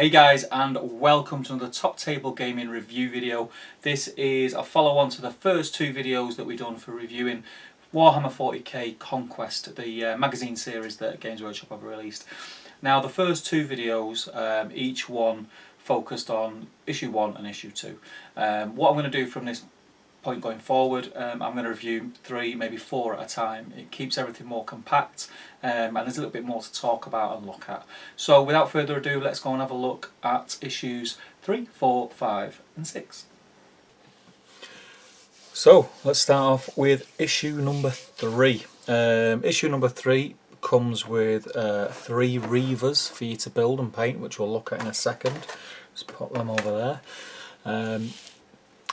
Hey guys, and welcome to another Top Table Gaming review video. This is a follow-on to the first two videos that we've done for reviewing Warhammer 40K Conquest, the magazine series that Games Workshop have released. Now the first two videos, each one focused on issue 1 and issue 2. What I'm going to do from this point going forward, I'm going to review 3, maybe 4 at a time. It keeps everything more compact, and there's a little bit more to talk about and look at. So without further ado, let's go and have a look at issues 3, 4, 5 and 6. So let's start off with issue number 3. Issue number 3 comes with 3 Reavers for you to build and paint, which we'll look at in a second. Just pop them over there.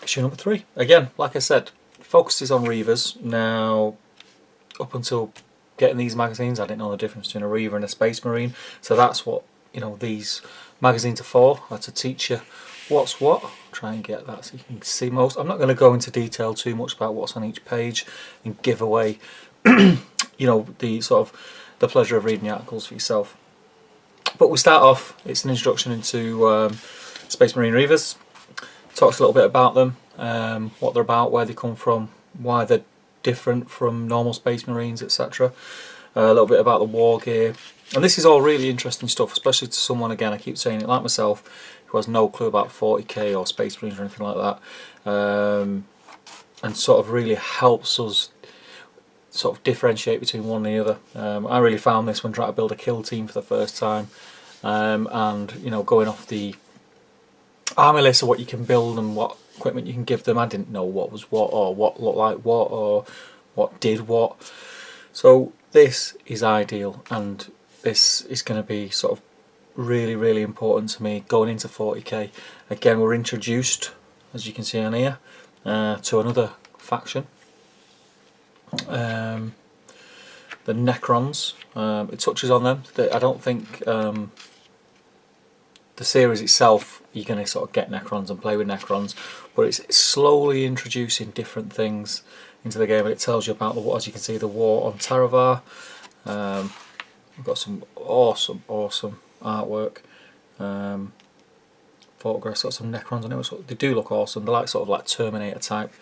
Issue number 3, again, like I said, focuses on Reavers. Now, up until getting these magazines, I didn't know the difference between a Reaver and a Space Marine, so that's what these magazines are for, to teach you what's what. Try and get that so you can see most. I'm not going to go into detail too much about what's on each page and give away the sort of the pleasure of reading the articles for yourself. But we start off, it's an introduction into Space Marine Reavers. Talks a little bit about them, what they're about, where they come from, why they're different from normal Space Marines, etc. A little bit about the war gear. And this is all really interesting stuff, especially to someone, again, I keep saying it, like myself, who has no clue about 40k or Space Marines or anything like that, and sort of really helps us sort of differentiate between one and the other. I really found this when trying to build a kill team for the first time, and going off the army list of what you can build and what equipment you can give them. I didn't know what was what, or what looked like what, or what did what. So this is ideal, and this is going to be sort of really important to me going into 40k. Again, we're introduced, as you can see on here, to another faction, the Necrons. It touches on them. I don't think the series itself, you're going to sort of get Necrons and play with Necrons, but it's slowly introducing different things into the game. It tells you about as you can see, the war on Taravar. We've got some awesome artwork, photographs, got some Necrons on it. They do look awesome. They're like sort of like Terminator type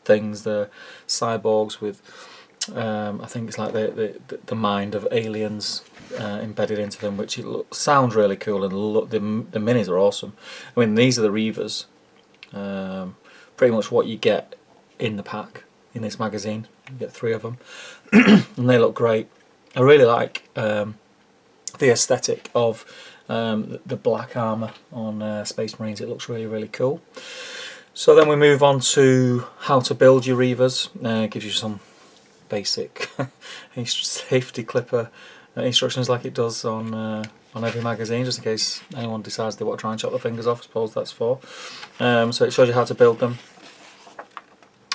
things. They're cyborgs with I think it's like the mind of aliens embedded into them, which sounds really cool, and the minis are awesome. I mean, these are the Reavers, pretty much what you get in the pack in this magazine. You get 3 of them, and they look great. I really like the aesthetic of the black armour on Space Marines. It looks really cool. So then we move on to how to build your Reavers. Gives you some basic safety clipper instructions, like it does on every magazine, just in case anyone decides they want to try and chop their fingers off. I suppose that's for. So it shows you how to build them.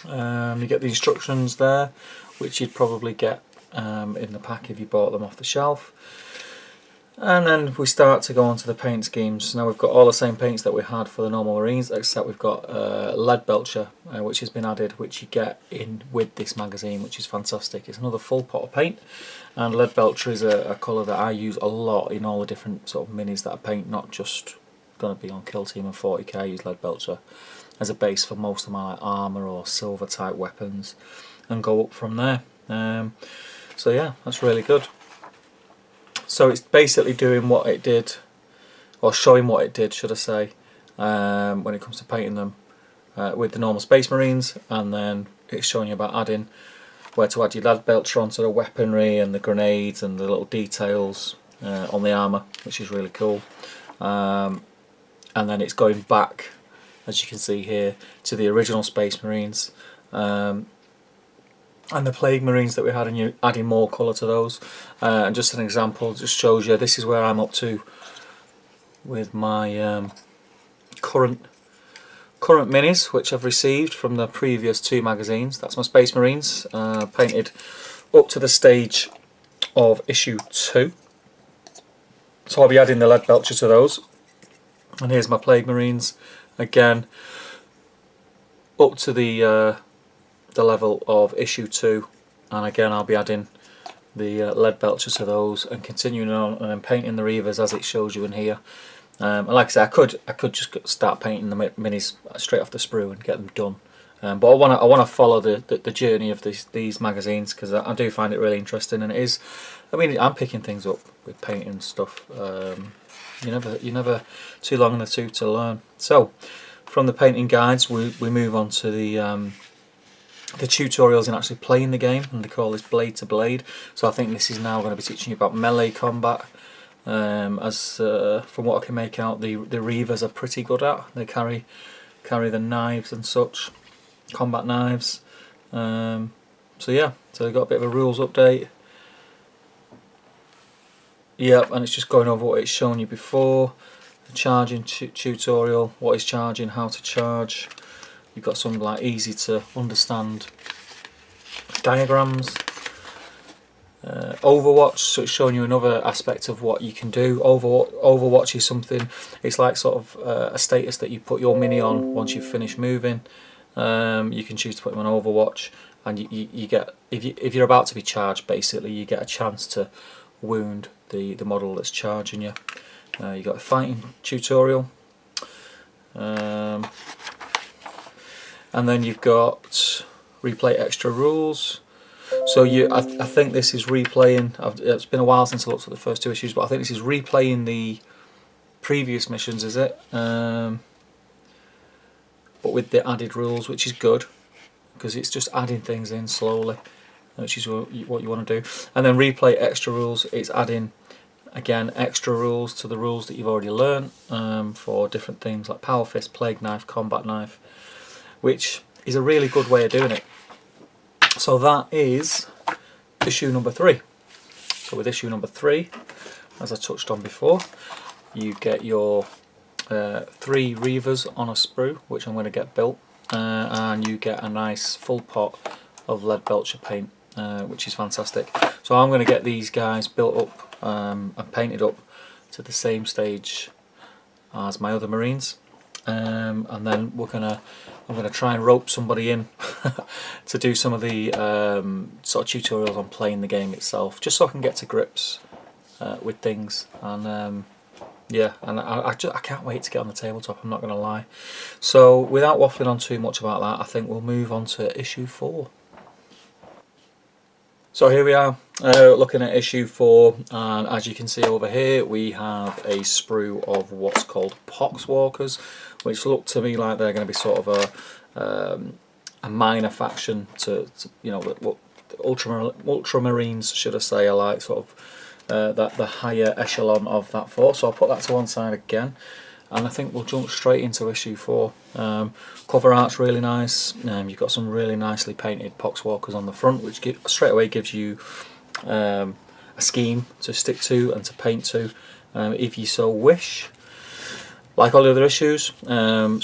You get the instructions there, which you'd probably get in the pack if you bought them off the shelf. And then we start to go on to the paint schemes. Now we've got all the same paints that we had for the normal Marines, except we've got lead belcher, which has been added, which you get in with this magazine, which is fantastic. It's another full pot of paint, and lead belcher is a colour that I use a lot in all the different sort of minis that I paint, not just going to be on Kill Team and 40k. I use lead belcher as a base for most of my armour or silver type weapons, and go up from there. So yeah, that's really good. So it's basically doing what it did, or showing what it did, should I say, when it comes to painting them with the normal Space Marines, and then it's showing you about adding where to add your lead belcher onto the weaponry and the grenades and the little details on the armour, which is really cool. And then it's going back, as you can see here, to the original Space Marines. And the Plague Marines that we had, and you're adding more colour to those. And just an example, just shows you this is where I'm up to with my current minis, which I've received from the previous 2 magazines. That's my Space Marines, painted up to the stage of issue 2. So I'll be adding the lead belcher to those. And here's my Plague Marines, again up to the level of issue 2, and again I'll be adding the lead belcher to those and continuing on and then painting the Reavers as it shows you in here And like I said, I could just start painting the minis straight off the sprue and get them done. But I want to follow the journey of these magazines, because I do find it really interesting, and it is. I mean, I'm picking things up with painting and stuff. You're never too long in the tooth to learn. So, from the painting guides, we move on to the tutorials in actually playing the game, and they call this blade to blade. So I think this is now going to be teaching you about melee combat. From what I can make out, the Reavers are pretty good at. They carry the knives and such, combat knives. So yeah, so we've got a bit of a rules update. Yep, and it's just going over what it's shown you before. The charging tutorial, what is charging, how to charge. You've got some like easy to understand diagrams. Overwatch, so it's showing you another aspect of what you can do. Overwatch is something, it's like sort of a status that you put your mini on once you've finished moving. You can choose to put them on Overwatch, and you get, if you're about to be charged, basically you get a chance to wound the model that's charging you. You got a fighting tutorial, and then you've got replay extra rules. So I think this is replaying. It's been a while since I looked at the first two issues, but I think this is replaying the previous missions, is it? But with the added rules, which is good, because it's just adding things in slowly, which is what you want to do. And then replay extra rules, it's adding again extra rules to the rules that you've already learned, for different things like power fist, plague knife, combat knife, which is a really good way of doing it. So that is issue number 3. So with issue number 3, as I touched on before, you get your 3 Reavers on a sprue, which I'm going to get built, and you get a nice full pot of lead belcher paint, which is fantastic. So I'm going to get these guys built up and painted up to the same stage as my other Marines. And then I'm gonna try and rope somebody in to do some of the sort of tutorials on playing the game itself, just so I can get to grips with things. And yeah, and I can't wait to get on the tabletop, I'm not gonna lie. So without waffling on too much about that, I think we'll move on to issue 4. So here we are, looking at issue 4, and as you can see over here, we have a sprue of what's called poxwalkers, which look to me like they're going to be sort of a minor faction to you know, what ultramarines, should I say, are like sort of the higher echelon of that force. So I'll put that to one side again, and I think we'll jump straight into issue 4. Cover art's really nice. You've got some really nicely painted poxwalkers on the front, which straight away gives you a scheme to stick to and to paint to, if you so wish. Like all the other issues,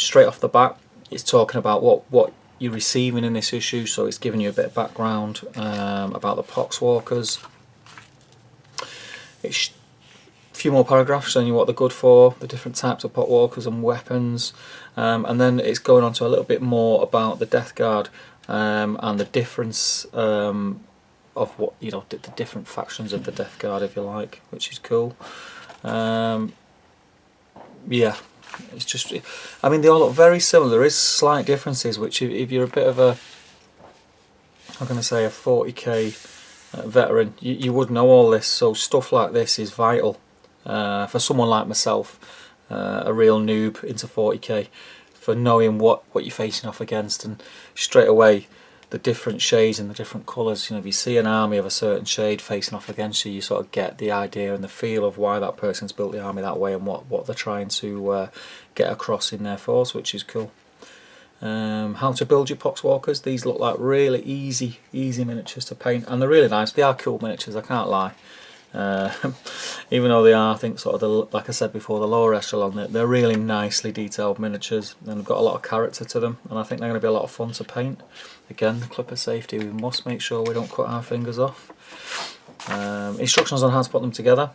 straight off the bat, it's talking about what you're receiving in this issue. So it's giving you a bit of background about the poxwalkers. It's a few more paragraphs showing you what they're good for, the different types of poxwalkers and weapons, and then it's going on to a little bit more about the Death Guard, and the difference of what, you know, the different factions of the Death Guard, if you like, which is cool. Yeah, it's just, I mean, they all look very similar. There is slight differences, which if you're a bit of a, I'm going to say a 40k veteran, you would know all this. So stuff like this is vital for someone like myself, a real noob into 40k, for knowing what you're facing off against, and straight away the different shades and the different colours. You know, if you see an army of a certain shade facing off against you, you sort of get the idea and the feel of why that person's built the army that way and what they're trying to get across in their force, which is cool. How to build your poxwalkers. These look like really easy miniatures to paint, and they're really nice. They are cool miniatures, I can't lie. Even though they are, I think, sort of like I said before, the lower echelon, they're really nicely detailed miniatures, and they've got a lot of character to them, and I think they're going to be a lot of fun to paint. Again, the clip of safety, we must make sure we don't cut our fingers off. Instructions on how to put them together,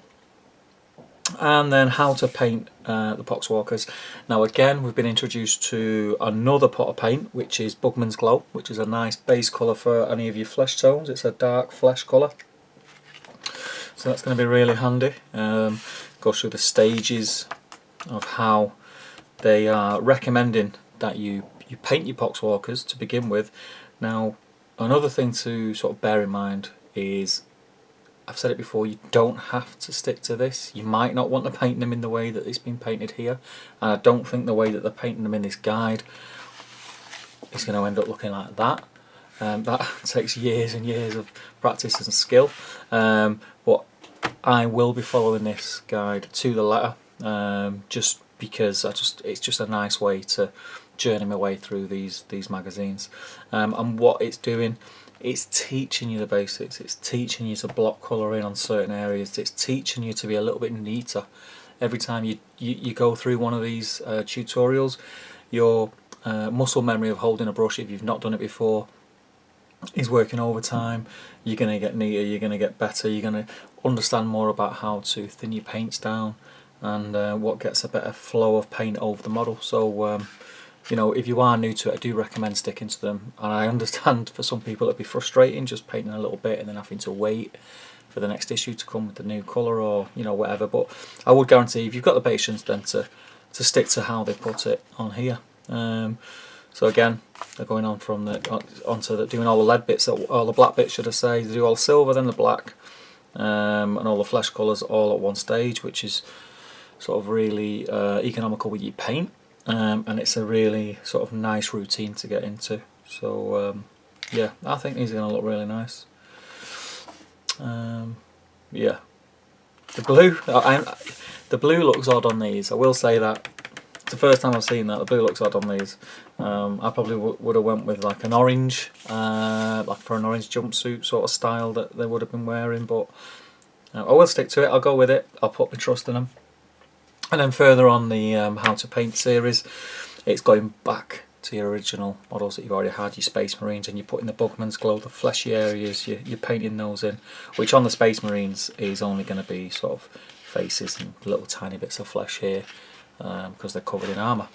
and then how to paint the poxwalkers. Now again, we've been introduced to another pot of paint, which is Bugman's Glow, which is a nice base colour for any of your flesh tones. It's a dark flesh colour, so that's going to be really handy. Go through the stages of how they are recommending that you paint your poxwalkers to begin with. Now, another thing to sort of bear in mind is, I've said it before, you don't have to stick to this. You might not want to paint them in the way that it's been painted here, and I don't think the way that they're painting them in this guide is going to end up looking like that. That takes years and years of practice and skill, but I will be following this guide to the letter, just because it's just a nice way to journey my way through these magazines. And what it's doing, it's teaching you the basics. It's teaching you to block colour in on certain areas. It's teaching you to be a little bit neater. Every time you go through one of these tutorials, your muscle memory of holding a brush, if you've not done it before, is working overtime. You're going to get neater, you're going to get better, you're going to understand more about how to thin your paints down, and what gets a better flow of paint over the model. So you know, if you are new to it, I do recommend sticking to them. And I understand for some people it'd be frustrating just painting a little bit and then having to wait for the next issue to come with the new colour, or you know, whatever. But I would guarantee if you've got the patience then to stick to how they put it on here. So again, they're going on from onto doing all the lead bits, all the black bits should I say. They do all silver, then the black, and all the flesh colours all at one stage, which is sort of really economical with your paint. And it's a really sort of nice routine to get into. So yeah, I think these are going to look really nice. Yeah, the blue looks odd on these. I will say that it's the first time I've seen that. The blue looks odd on these. I probably would have went with like an orange, like for an orange jumpsuit sort of style that they would have been wearing. But I will stick to it. I'll go with it. I'll put my trust in them. And then further on the How to Paint series, it's going back to your original models that you've already had, your Space Marines, and you're putting the Bugman's Glow, the fleshy areas, you're painting those in, which on the Space Marines is only going to be sort of faces and little tiny bits of flesh here, because they're covered in armour.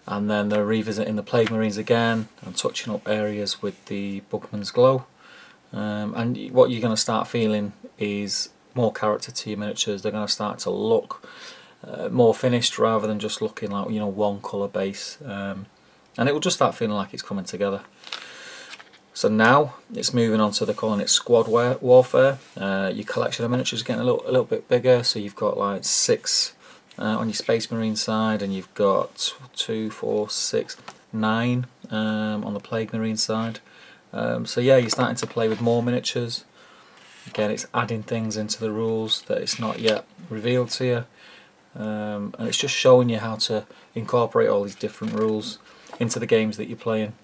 And then they're revisiting the Plague Marines again and touching up areas with the Bugman's Glow. And what you're going to start feeling is more character to your miniatures. They're going to start to look more finished rather than just looking like, you know, one colour base, and it will just start feeling like it's coming together. So now it's moving on to, they're calling it squad warfare. Your collection of miniatures is getting a little bit bigger, so you've got like 6 on your Space Marine side, and you've got 2, 4, 6, 9 on the Plague Marine side. So yeah, you're starting to play with more miniatures. Again, it's adding things into the rules that it's not yet revealed to you, and it's just showing you how to incorporate all these different rules into the games that you're playing.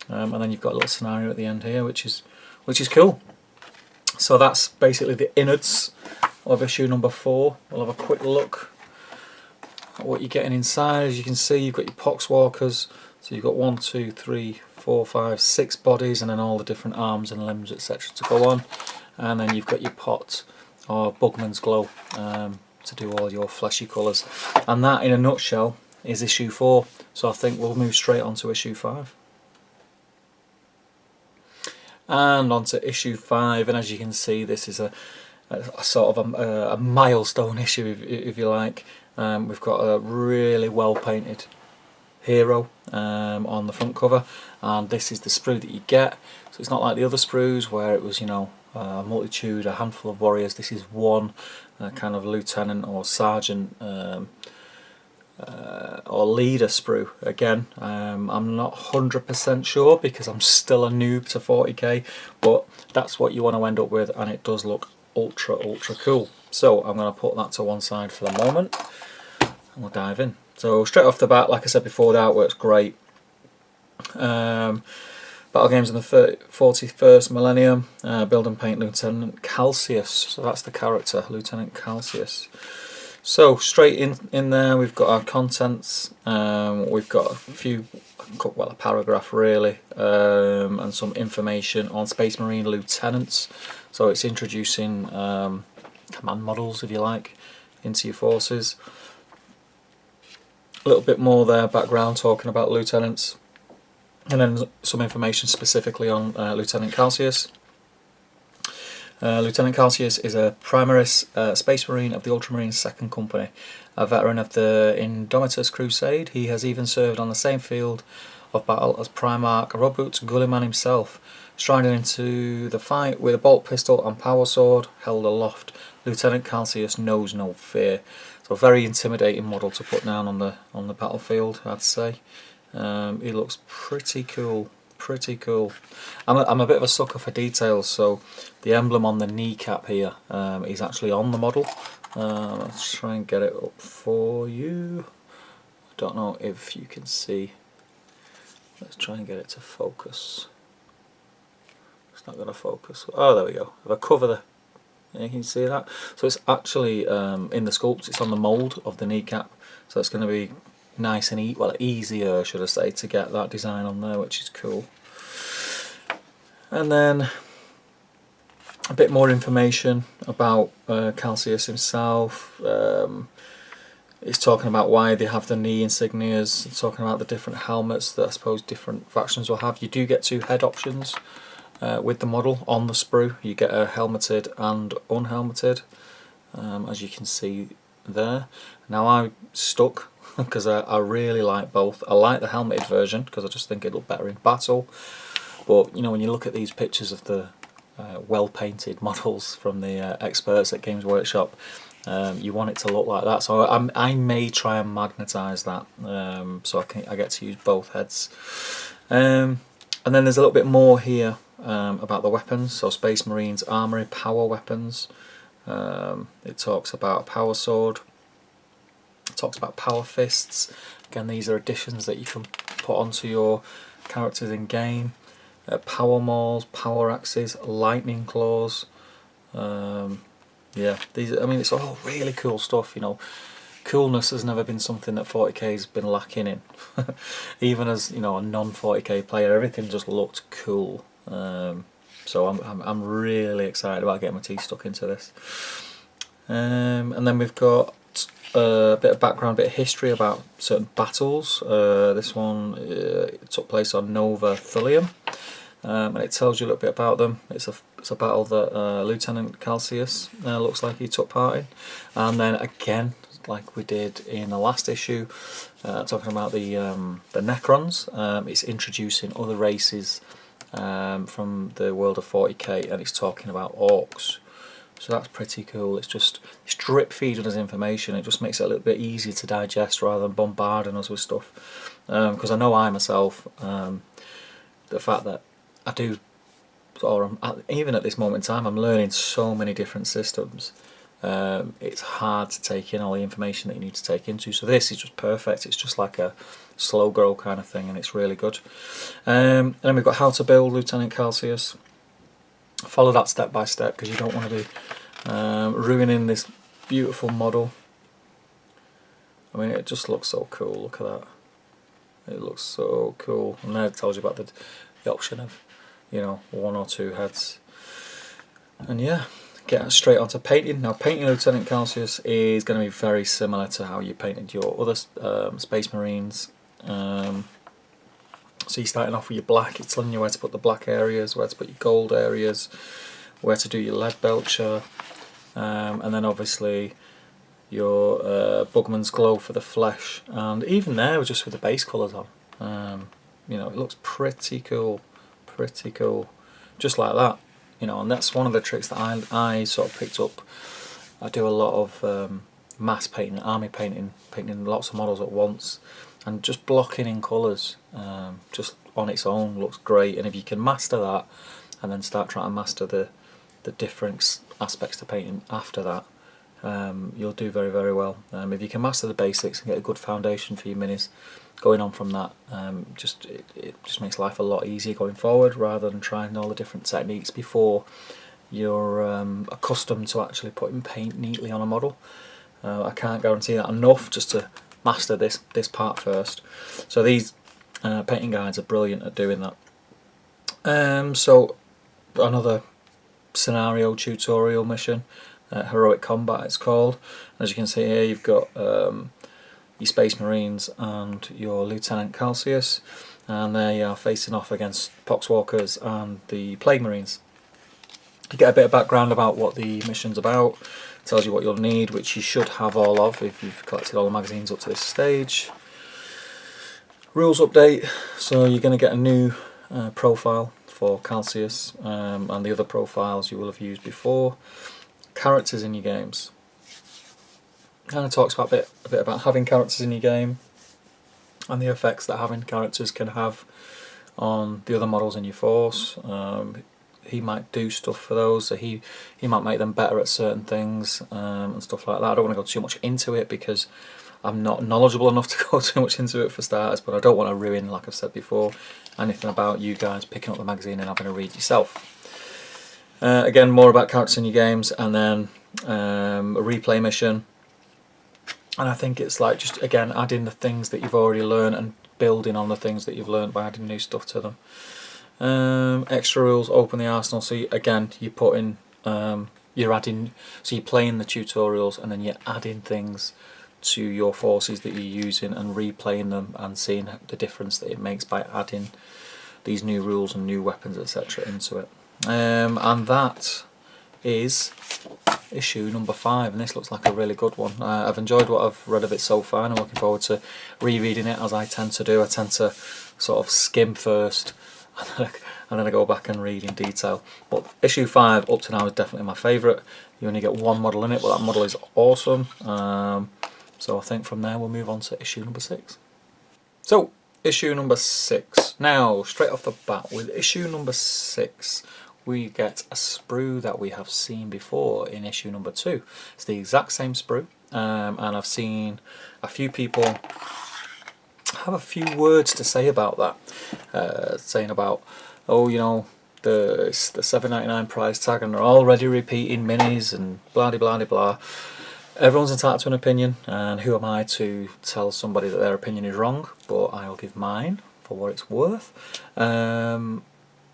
And then you've got a little scenario at the end here, which is cool. So that's basically the innards of issue number 4. We'll have a quick look at what you're getting inside. As you can see, you've got your poxwalkers. So you've got 1, 2, 3, 4, 5, 6 bodies, and then all the different arms and limbs, etc. to go on. And then you've got your pot or Bugman's Glow to do all your fleshy colours. And that in a nutshell is issue 4. So I think we'll move straight on to issue 5. And on to issue 5, and as you can see, this is a sort of a milestone issue, if you like. We've got a really well painted hero on the front cover, and this is the sprue that you get. So it's not like the other sprues where it was, you know, a multitude, a handful of warriors. This is one kind of lieutenant or sergeant or leader sprue. Again, I'm not 100% sure because I'm still a noob to 40k, but that's what you want to end up with, and it does look ultra cool. So I'm going to put that to one side for the moment, and we'll dive in. So straight off the bat, like I said before, the artwork's great. Battle games in the 41st millennium. Build and paint Lieutenant Calcius. So that's the character, Lieutenant Calcius. So straight in there, we've got our contents. We've got a paragraph really, and some information on Space Marine lieutenants. So it's introducing command models, if you like, into your forces. A little bit more there, background, talking about lieutenants. And then some information specifically on Lieutenant Calcius. Lieutenant Calcius is a Primaris Space Marine of the Ultramarine 2nd Company, a veteran of the Indomitus Crusade. He has even served on the same field of battle as Primarch Robert Gulliman himself. Striding into the fight with a bolt pistol and power sword held aloft, Lieutenant Calcius knows no fear. So a very intimidating model to put down on the battlefield, I'd say. He looks pretty cool. Pretty cool. I'm a bit of a sucker for details, so the emblem on the kneecap here is actually on the model. Let's try and get it up for you. I don't know if you can see. Let's try and get it to focus. It's not going to focus. Oh, there we go. If I cover the... You can see that. So it's actually in the sculpt, it's on the mould of the kneecap, so it's going to be nice and easier, should I say, to get that design on there, which is cool. And then a bit more information about Calcius himself. It's talking about why they have the knee insignias. It's talking about the different helmets that I suppose different factions will have. You do get 2 head options with the model on the sprue. You get a helmeted and unhelmeted, as you can see there. Now I'm stuck because I really like both. I like the helmeted version because I just think it'll look better in battle, but you know, when you look at these pictures of the well painted models from the experts at Games Workshop, you want it to look like that, so I may try and magnetise that, so I get to use both heads. And then there's a little bit more here about the weapons. So Space Marines armoury power weapons. It talks about a power sword. It talks about power fists. Again, these are additions that you can put onto your characters in game. Power mauls, power axes, lightning claws. Yeah, these. I mean, it's all really cool stuff. You know, coolness has never been something that 40k has been lacking in. Even as, you know, a non-40k player, everything just looked cool. So I'm really excited about getting my teeth stuck into this. And then we've got a bit of background, a bit of history about certain battles. This one took place on Nova Thulium, and it tells you a little bit about them. It's a battle that Lieutenant Calcius looks like he took part in. And then again, like we did in the last issue, talking about the Necrons, it's introducing other races from the world of 40k, and it's talking about orcs. So that's pretty cool. It's drip feeding us information. It just makes it a little bit easier to digest rather than bombarding us with stuff. Because I know I myself, the fact that I do, or even at this moment in time, I'm learning so many different systems. It's hard to take in all the information that you need to take into. So this is just perfect. It's just like a slow grow kind of thing, and it's really good. And then we've got how to build Lieutenant Calcius. Follow that step by step because you don't want to be ruining this beautiful model. I mean, it just looks so cool. Look at that. It looks so cool. And there it tells you about the option of, you know, 1 or 2 heads. And yeah, get straight onto painting. Now, painting Lieutenant Calcius is going to be very similar to how you painted your other Space Marines. So you're starting off with your black. It's telling you where to put the black areas, where to put your gold areas, where to do your lead belcher, and then obviously your Bugman's Glow for the flesh. And even there, just with the base colours on, you know, it looks pretty cool, just like that. You know, and that's one of the tricks that I sort of picked up. I do a lot of mass painting, army painting lots of models at once, and just blocking in colours just on its own looks great. And if you can master that and then start trying to master the different aspects to painting after that, you'll do very, very well. If you can master the basics and get a good foundation for your minis, going on from that, it just makes life a lot easier going forward, rather than trying all the different techniques before you're accustomed to actually putting paint neatly on a model. I can't guarantee that enough, just to master this part first. So these painting guides are brilliant at doing that. So another scenario tutorial mission, Heroic Combat it's called. As you can see here, you've got your Space Marines and your Lieutenant Calcius, and they are facing off against Poxwalkers and the Plague Marines. You get a bit of background about what the mission's about, tells you what you'll need, which you should have all of if you've collected all the magazines up to this stage. Rules update, so you're going to get a new profile for Calcius and the other profiles you will have used before. Characters in your games. Kind of talks about a bit about having characters in your game and the effects that having characters can have on the other models in your force. He might do stuff for those, so he might make them better at certain things and stuff like that. I don't want to go too much into it because I'm not knowledgeable enough to go too much into it for starters, but I don't want to ruin, like I've said before, anything about you guys picking up the magazine and having a read yourself. Again, more about characters in your games, and then a replay mission. And I think it's like just, again, adding the things that you've already learned and building on the things that you've learned by adding new stuff to them. Extra rules, open the arsenal. So again, you put in, you're adding, so you're playing the tutorials and then you're adding things to your forces that you're using and replaying them and seeing the difference that it makes by adding these new rules and new weapons, etc. into it. And that is issue number 5, and this looks like a really good one. I've enjoyed what I've read of it so far, and I'm looking forward to rereading it, as I tend to do. I tend to sort of skim first and then I go back and read in detail. But issue 5 up to now is definitely my favourite. You only get one model in it, but that model is awesome. So I think from there we'll move on to issue number 6. So issue number 6. Now, straight off the bat, with issue number 6 we get a sprue that we have seen before in issue number 2. It's the exact same sprue, and I've seen a few people have a few words to say about that, saying about, oh, you know, it's the $7.99 price tag and they're already repeating minis and blah de blah de blah. Everyone's entitled to an opinion, and who am I to tell somebody that their opinion is wrong? But I'll give mine for what it's worth.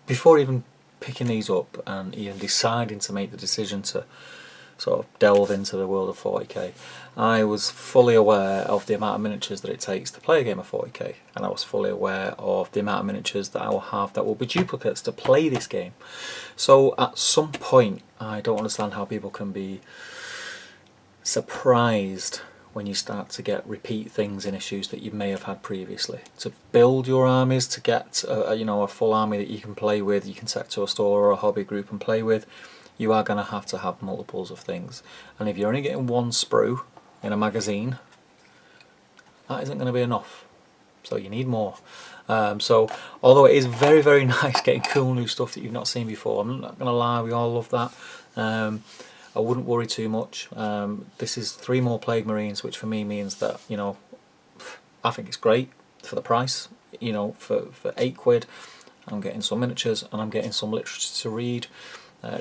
Before even picking these up and even deciding to make the decision to sort of delve into the world of 40k, I was fully aware of the amount of miniatures that it takes to play a game of 40k, and I was fully aware of the amount of miniatures that I will have that will be duplicates to play this game. So at some point, I don't understand how people can be surprised when you start to get repeat things in issues that you may have had previously. To build your armies, to get you know, a full army that you can play with, you can take to a store or a hobby group and play with, you are going to have multiples of things. And if you're only getting one sprue in a magazine, that isn't going to be enough. So you need more. So although it is very, very nice getting cool new stuff that you've not seen before, I'm not going to lie, we all love that. I wouldn't worry too much. This is 3 more Plague Marines, which for me means that, you know, I think it's great for the price. You know, for £8, I'm getting some miniatures and I'm getting some literature to read.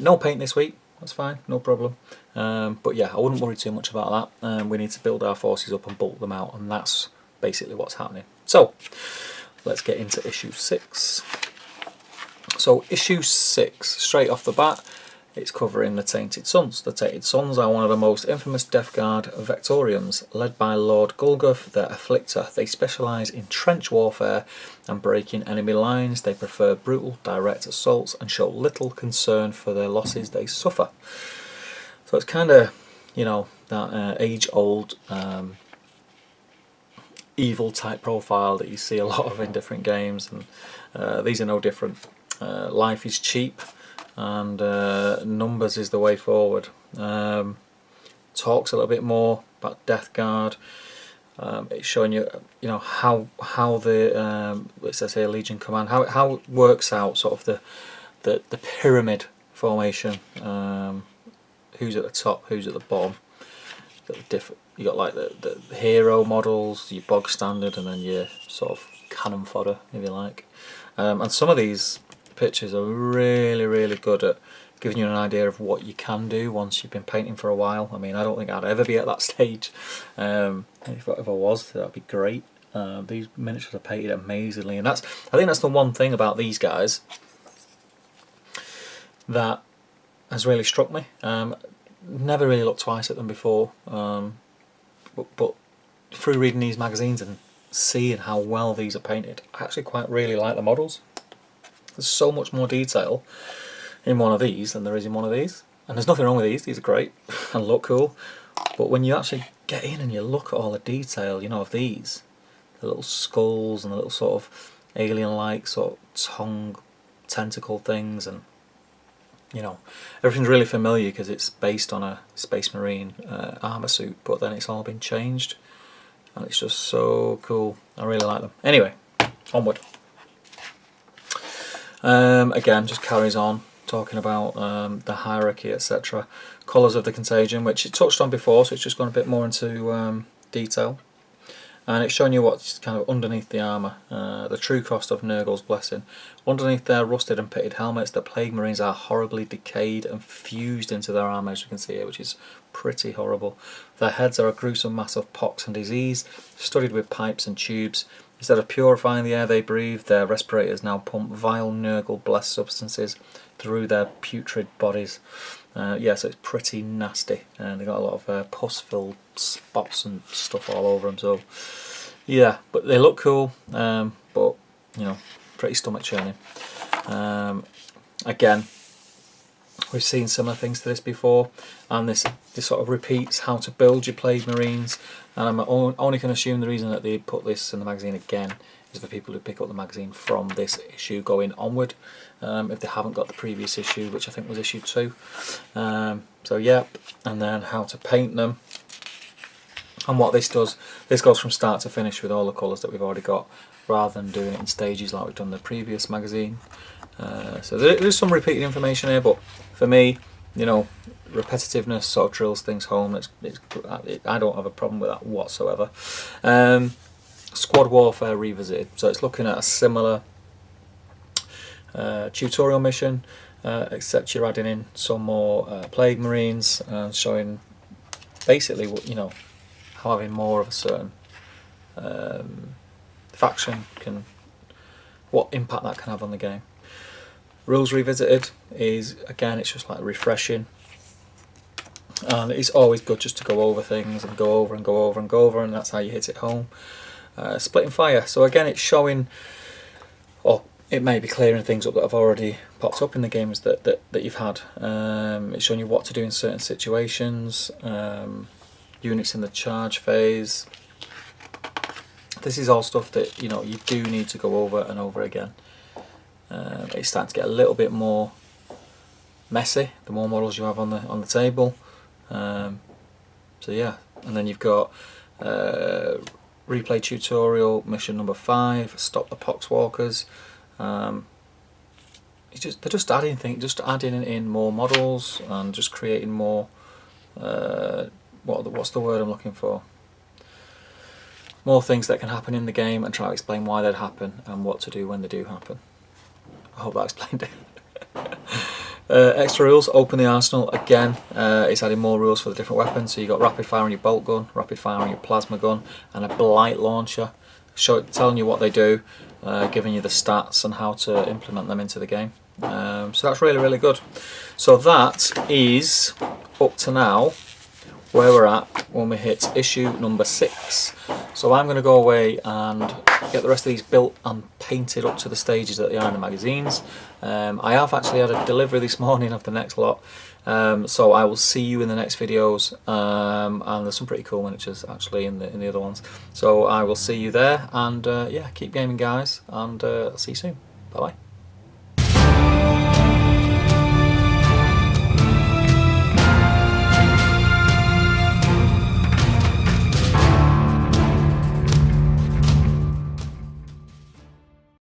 No paint this week, that's fine, no problem. But yeah, I wouldn't worry too much about that. We need to build our forces up and bulk them out, and that's basically what's happening. So let's get into issue 6. So issue 6, straight off the bat, it's covering the Tainted Sons. The Tainted Sons are one of the most infamous Death Guard Vectorians, led by Lord Gulguth, the Afflictor. They specialise in trench warfare and breaking enemy lines. They prefer brutal, direct assaults and show little concern for their losses they suffer. So it's kind of, you know, that age-old evil type profile that you see a lot of in different games, and these are no different. Life is cheap, and numbers is the way forward. Talks a little bit more about Death Guard. It's showing you, you know, how the it says here Legion Command, how it works out, sort of the pyramid formation. Who's at the top, who's at the bottom. You got like the hero models, your bog standard, and then your sort of cannon fodder, if you like. And some of these pictures are really, really good at giving you an idea of what you can do once you've been painting for a while. I mean, I don't think I'd ever be at that stage. If I was, that'd be great. These miniatures are painted amazingly, and I think that's the one thing about these guys that has really struck me. Never really looked twice at them before, but through reading these magazines and seeing how well these are painted, I actually quite really like the models. There's so much more detail in one of these than there is in one of these. And there's nothing wrong with these are great and look cool. But when you actually get in and you look at all the detail, you know, of these, the little skulls and the little sort of alien-like sort of tongue, tentacle things, and you know, everything's really familiar because it's based on a Space Marine armour suit, but then it's all been changed, and it's just so cool. I really like them. Anyway, onward. Again, just carries on talking about the hierarchy, etc. Colours of the Contagion, which it touched on before, so it's just gone a bit more into detail. And it's showing you what's kind of underneath the armour. The true cost of Nurgle's Blessing. Underneath their rusted and pitted helmets, the Plague Marines are horribly decayed and fused into their armour, as you can see here, which is pretty horrible. Their heads are a gruesome mass of pox and disease, studded with pipes and tubes. Instead of purifying the air they breathe, their respirators now pump vile Nurgle-blessed substances through their putrid bodies. Yeah, so it's pretty nasty, and they've got a lot of pus-filled spots and stuff all over them. So yeah, but they look cool, but you know, pretty stomach churning. Again, we've seen similar things to this before, and this sort of repeats how to build your Plague Marines. And I'm only can assume the reason that they put this in the magazine again is for people who pick up the magazine from this issue going onward, if they haven't got the previous issue, which I think was issue 2. So yeah, and then how to paint them. And what this does, this goes from start to finish with all the colours that we've already got, rather than doing it in stages like we've done in the previous magazine. So there's some repeated information here, but for me, you know, repetitiveness sort of drills things home. I don't have a problem with that whatsoever. Squad Warfare Revisited. So it's looking at a similar tutorial mission, except you're adding in some more Plague Marines and showing basically what, you know, how having more of a certain faction can, what impact that can have on the game. Rules Revisited is, again, it's just like refreshing, and it's always good just to go over things and go over and go over and go over, and that's how you hit it home. Splitting Fire, so again it's showing, or it may be clearing things up that have already popped up in the games that you've had. It's showing you what to do in certain situations, units in the charge phase. This is all stuff that, you know, you do need to go over and over again. It's starting to get a little bit more messy the more models you have on the table. So yeah, and then you've got replay tutorial mission number 5, Stop the Poxwalkers. They're just adding things, just adding in more models and just creating more. What's the word I'm looking for? More things that can happen in the game, and try to explain why they'd happen and what to do when they do happen. I hope that explained it. Extra rules, open the arsenal. Again, it's adding more rules for the different weapons. So you've got rapid fire on your bolt gun, rapid fire on your plasma gun, and a blight launcher. Telling you what they do, giving you the stats and how to implement them into the game. So that's really, really good. So that is, up to now, where we're at when we hit issue number 6. So I'm going to go away and get the rest of these built and painted up to the stages that they are in the magazines. I have actually had a delivery this morning of the next lot, so I will see you in the next videos, and there's some pretty cool miniatures actually in the other ones. So I will see you there, and yeah, keep gaming guys, and I'll see you soon. Bye bye.